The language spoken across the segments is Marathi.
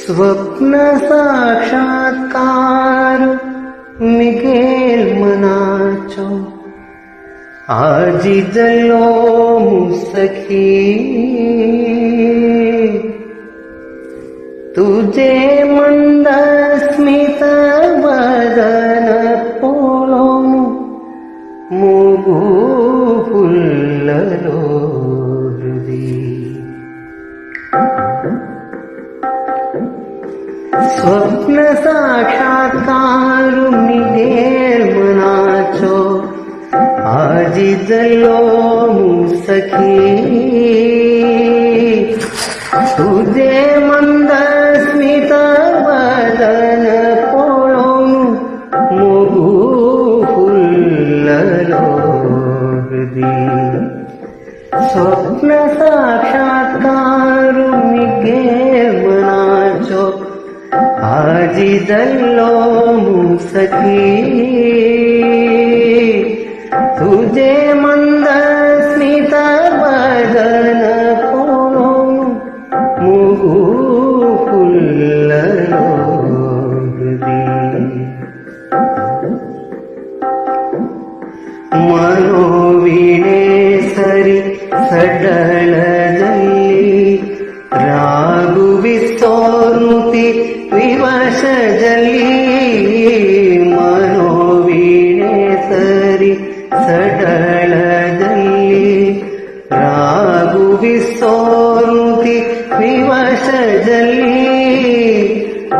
स्वप्न साक्षात्कार निघेल मनाचो, आजी जलो मुसखी तुझे मंद स्मित वदन पोळो मोगू फुल्ललो हृदय. स्वप्न साक्षात्कार निघेल मनाचो, आजी जलो मुसखी तुझे मंद स्मित वदन पोळो मोगू फुल्ललो हृदय. स्वप्न साक्षात्कार निघेल मनाचो, आजी जलो मुसखी तुझे मंद स्मित वदन पोळो मोगू फुल्ललो हृदय. मनोवीणे सरी सडळजल्ली, रागुविसोनुति विवश जल्ली. मनोवीणे सरी सडळजल्ली, रागुविसोनुति विवश जल्ली.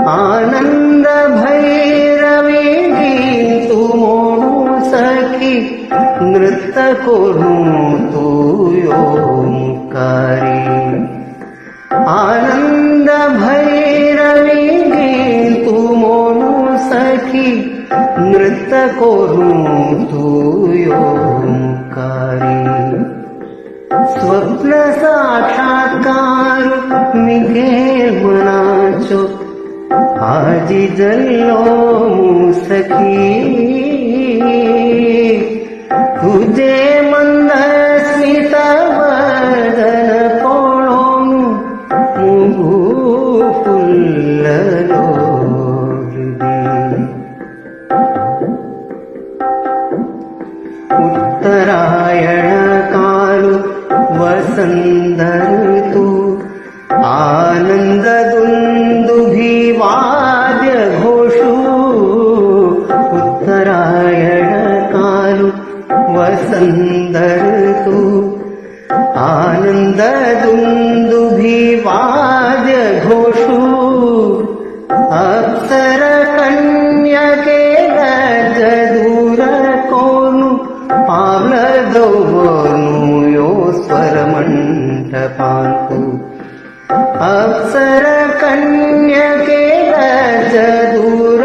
आनंद भैरवी गीतु मोडू सखी, नृत्य करू तू ओंकारी. आनंद भैरवी गीतु मोडू सखी, नृत्य करू तू ओंकारी. स्वप्न साक्षात्कार निघेल मनाचो, आजी जलो मुसखी तुझे मंद स्मित वदन पोळो मोगू फुल्ललो हृदय. उत्तरायण कालु वसंत ऋतू, आनंद दुंदुभी वाद्य घोषू. उत्तरायण कालु वसंत ऋतू, आनंद दुंदुभी वाद्य घोषू. अप्सर कन्यके लज्ज दूर कोनु, पावल दोवनु यो स्वर मंडपांतु. अप्सर कन्यके लज्ज दूर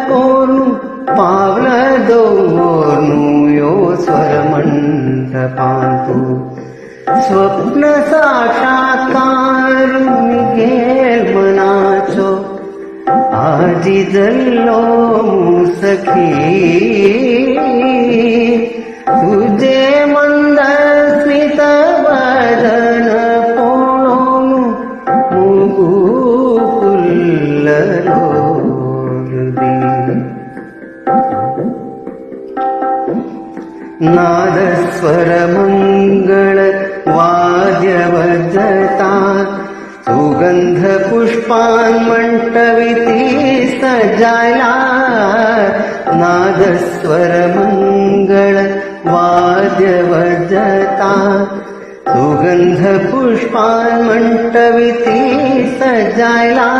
कोनु, पावल दोवनु यो स्वर मंडपांतु. स्वप्न साक्षात्कार निघेल मनाचो, आजी जलो मुसखी तुझे मंद स्मित वदन पोळो मोगू फुल्ललो हृदय. नादस्वर मंगळ वाद्य वज्जता, सुगंध पुष्पान मंटविती सजायला. नादस्वर मंगळ वाद्य वज्जता, सुगंध पुष्पान मंटविती सजायला.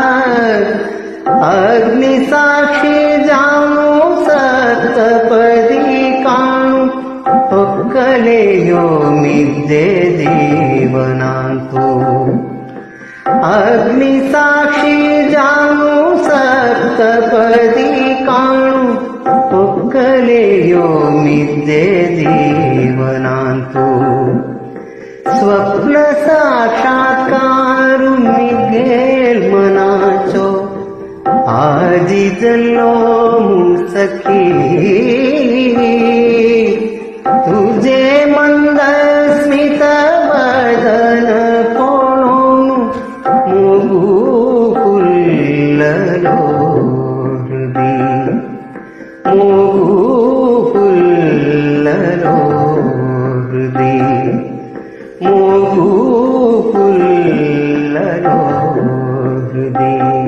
अग्नि साक्षी जाणू सप्तपदी काणू, ಒಕ್ಕಲೆ ಯೋಮಿದ್ದೆ ಜೀವನಾಂತು. ಅಗ್ನಿ ಸಾಕ್ಷಿ ಜಾನು ಸಪ್ತಪದಿ ಕಾಣು, ಒಕ್ಕಲೆ ಯೋಮಿದ್ದೆ ಜೀವನಾಂತು. स्वप्न साक्षात्कार निघेल मनाचो, आजी जलो मुसखी तुझे मंद स्मित वदन पोळो मोगू फुल्ललो दे